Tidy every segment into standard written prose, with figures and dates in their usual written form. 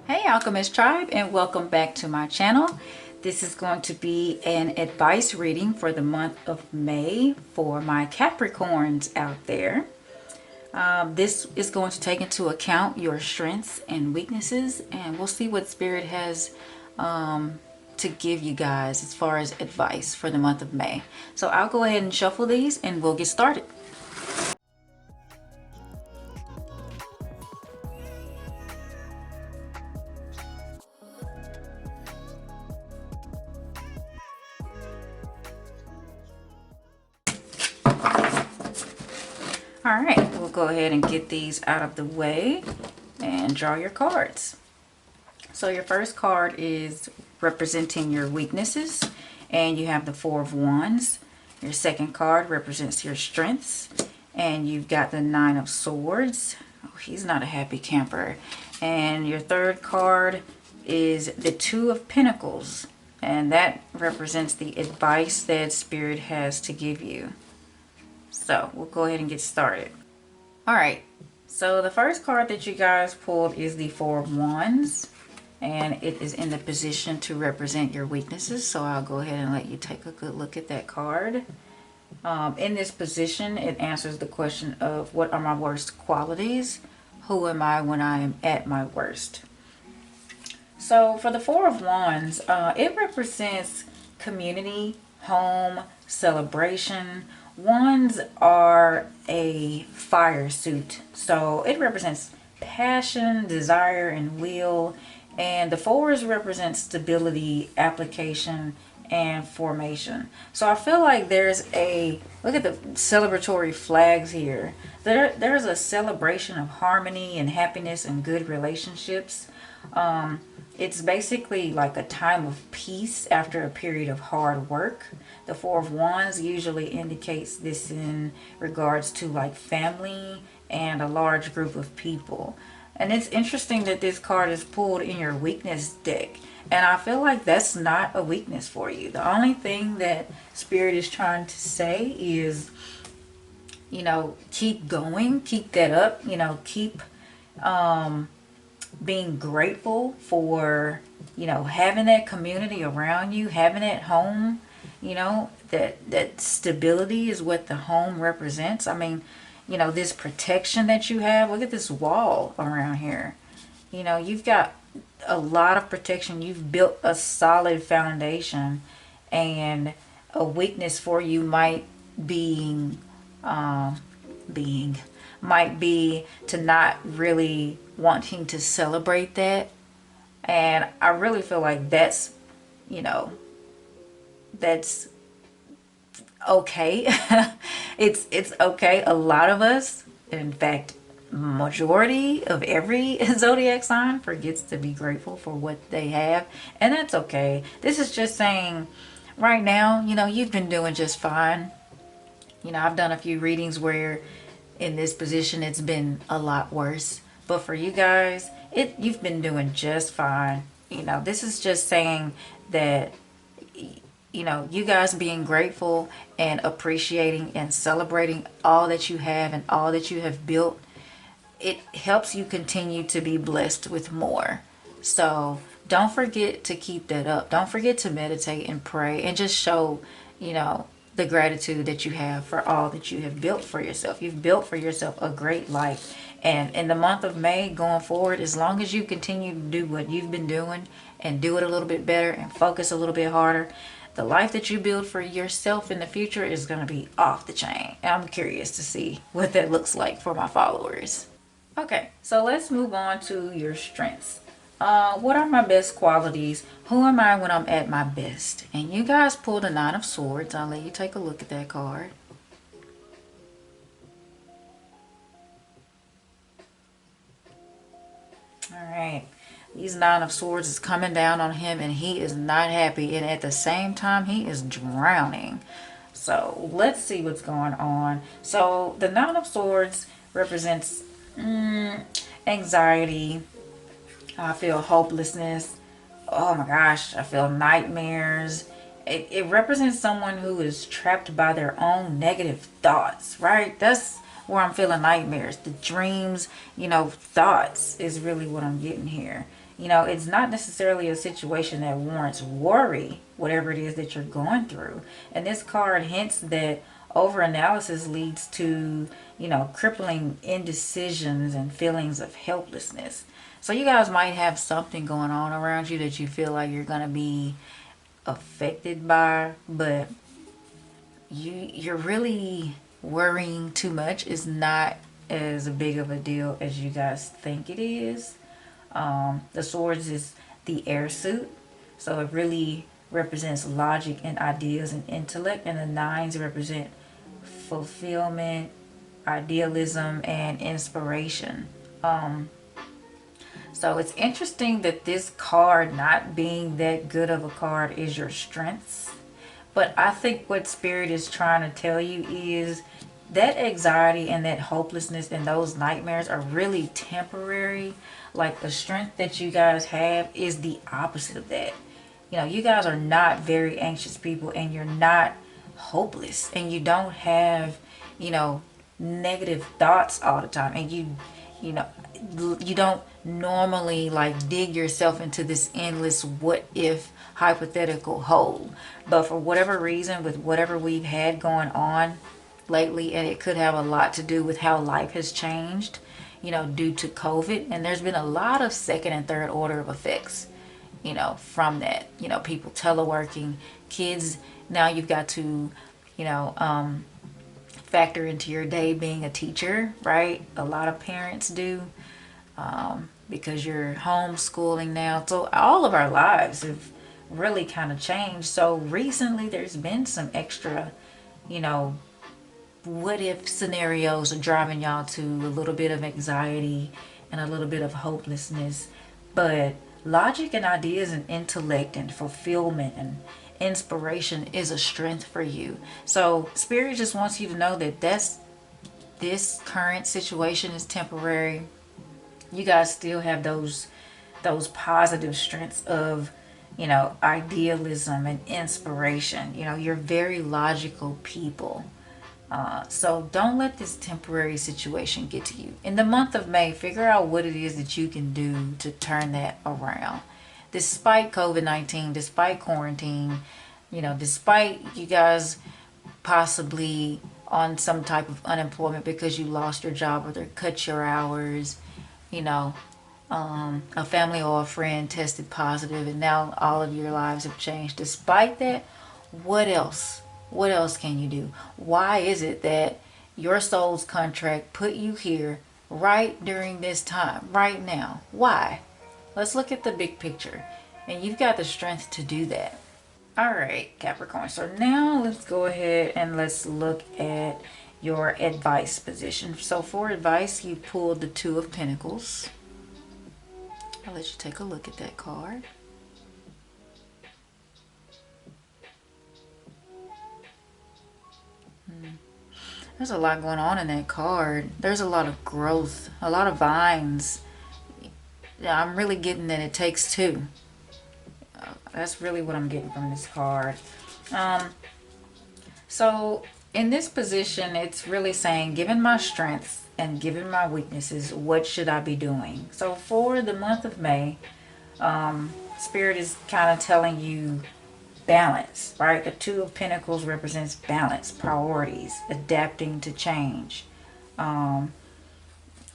Hey Alchemist Tribe, and welcome back to my channel. This is going to be an advice reading for the month of May for my Capricorns out there. This is going to take into account your strengths and weaknesses, and we'll see what Spirit has to give you guys as far as advice for the month of May. So I'll go ahead and shuffle these and we'll get started. All right, we'll go ahead and get these out of the way and draw your cards. So your first card is representing your weaknesses, and you have the Four of Wands. Your second card represents your strengths, and you've got the Nine of Swords. Oh, he's not a happy camper. And your third card is the Two of Pentacles, and that represents the advice that Spirit has to give you. So we'll go ahead and get started. All right, so the first card that you guys pulled is the Four of Wands, and it is in the position to represent your weaknesses. So I'll go ahead and let you take a good look at that card. In this position, it answers the question of what are my worst qualities? Who am I when I am at my worst? So for the Four of Wands, it represents community, home, celebration. Wands are a fire suit, so it represents passion, desire, and will. And the fours represent stability, application, and formation. So I feel like there's a, look at the celebratory flags here. There's a celebration of harmony and happiness and good relationships. It's basically like a time of peace after a period of hard work. The Four of Wands usually indicates this in regards to like family and a large group of people. And it's interesting that this card is pulled in your weakness deck. And I feel like that's not a weakness for you. The only thing that Spirit is trying to say is, you know, keep going, keep that up, you know, keep being grateful for, you know, having that community around you, having that home, you know, that stability is what the home represents. I mean, you know, this protection that you have, look at this wall around here. You know, you've got a lot of protection. You've built a solid foundation, and a weakness for you might be to not really wanting to celebrate that. And I really feel like that's, you know, that's okay. it's okay. A lot of us, in fact, majority of every zodiac sign forgets to be grateful for what they have, and that's okay. This is just saying right now, you know, you've been doing just fine. You know, I've done a few readings where in this position it's been a lot worse, but for you guys, you've been doing just fine. You know, this is just saying that, you know, you guys being grateful and appreciating and celebrating all that you have and all that you have built, it helps you continue to be blessed with more. So don't forget to keep that up. Don't forget to meditate and pray and just show, you know, the gratitude that you have for all that you have built for yourself. You've built for yourself a great life. And in the month of May going forward, as long as you continue to do what you've been doing and do it a little bit better and focus a little bit harder, the life that you build for yourself in the future is going to be off the chain. And I'm curious to see what that looks like for my followers. Okay, so let's move on to your strengths. What are my best qualities? Who am I when I'm at my best? And you guys pulled a Nine of Swords. I'll let you take a look at that card. All right. These Nine of Swords is coming down on him, and he is not happy. And at the same time, he is drowning. So let's see what's going on. So the Nine of Swords represents anxiety. I feel hopelessness. Oh my gosh, I feel nightmares. It represents someone who is trapped by their own negative thoughts, right? That's where I'm feeling nightmares. The dreams, you know, thoughts is really what I'm getting here. You know, it's not necessarily a situation that warrants worry, whatever it is that you're going through. And this card hints that overanalysis leads to, you know, crippling indecisions and feelings of helplessness. So you guys might have something going on around you that you feel like you're going to be affected by, but you're really worrying too much. Is not as big of a deal as you guys think it is. The swords is the air suit, so it really represents logic and ideas and intellect, and the nines represent fulfillment, idealism, and inspiration. So it's interesting that this card not being that good of a card is your strengths. But I think what Spirit is trying to tell you is that anxiety and that hopelessness and those nightmares are really temporary. Like the strength that you guys have is the opposite of that. You know, you guys are not very anxious people, and you're not hopeless, and you don't have, you know, negative thoughts all the time, and you know, you don't normally like dig yourself into this endless what if hypothetical hole. But for whatever reason, with whatever we've had going on lately, and it could have a lot to do with how life has changed, you know, due to COVID, and there's been a lot of second and third order of effects, you know, from that. You know, people teleworking, kids, now you've got to, you know, factor into your day being a teacher, right? A lot of parents do, because you're homeschooling now. So all of our lives have really kind of changed. So recently there's been some extra, you know, what if scenarios are driving y'all to a little bit of anxiety and a little bit of hopelessness. But logic and ideas and intellect and fulfillment and inspiration is a strength for you. So Spirit just wants you to know that this current situation is temporary. You guys still have those positive strengths of, you know, idealism and inspiration. You know, you're very logical people. So don't let this temporary situation get to you. In the month of May, figure out what it is that you can do to turn that around. Despite COVID-19, despite quarantine, you know, despite you guys possibly on some type of unemployment because you lost your job or they cut your hours, you know, a family or a friend tested positive and now all of your lives have changed. Despite that, what else? What else can you do? Why is it that your soul's contract put you here right during this time, right now? Why? Let's look at the big picture. And you've got the strength to do that. All right, Capricorn. So now let's go ahead and let's look at your advice position. So for advice, you pulled the Two of Pentacles. I'll let you take a look at that card. There's a lot going on in that card. There's a lot of growth, a lot of vines. Yeah, I'm really getting that it takes two. That's really what I'm getting from this card. So in this position, it's really saying, given my strengths and given my weaknesses, what should I be doing? So for the month of May, Spirit is kind of telling you balance, right? The Two of Pentacles represents balance, priorities, adapting to change.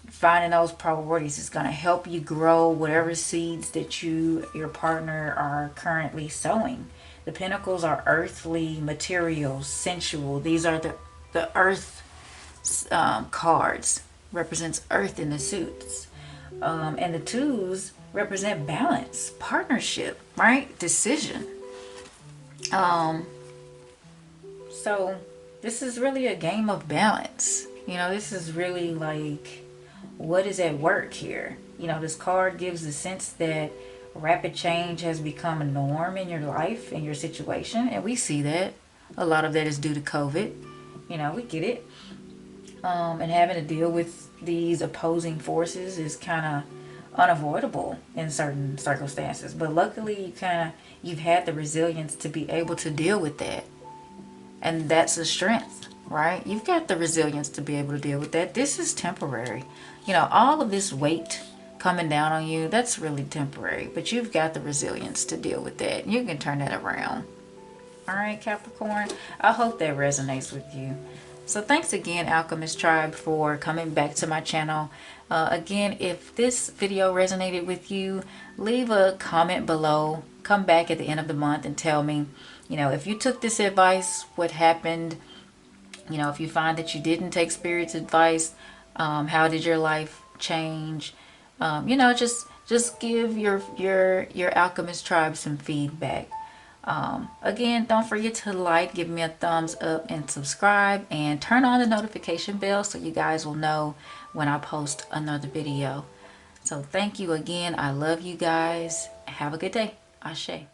Finding those priorities is going to help you grow whatever seeds that your partner are currently sowing. The Pentacles are earthly, material, sensual. These are the earth cards. Represents earth in the suits. And the twos represent balance, partnership, right? Decision. So this is really a game of balance. You know, this is really like, what is at work here? You know, this card gives the sense that rapid change has become a norm in your life, in your situation. And we see that. A lot of that is due to COVID. You know, we get it. And having to deal with these opposing forces is kind of unavoidable in certain circumstances. But luckily, you've had the resilience to be able to deal with that. And that's a strength, right? You've got the resilience to be able to deal with that. This is temporary. You know, all of this weight coming down on you, that's really temporary. But you've got the resilience to deal with that. You can turn that around. All right, Capricorn. I hope that resonates with you. So thanks again, Alchemist Tribe, for coming back to my channel. Again, if this video resonated with you, leave a comment below. Come back at the end of the month and tell me, you know, if you took this advice, what happened. You know, if you find that you didn't take Spirit's advice, how did your life change? You know, just give your Alchemist Tribe some feedback. Again, don't forget to like, give me a thumbs up, and subscribe, and turn on the notification bell so you guys will know when I post another video. So thank you again. I love you guys. Have a good day. Ashe.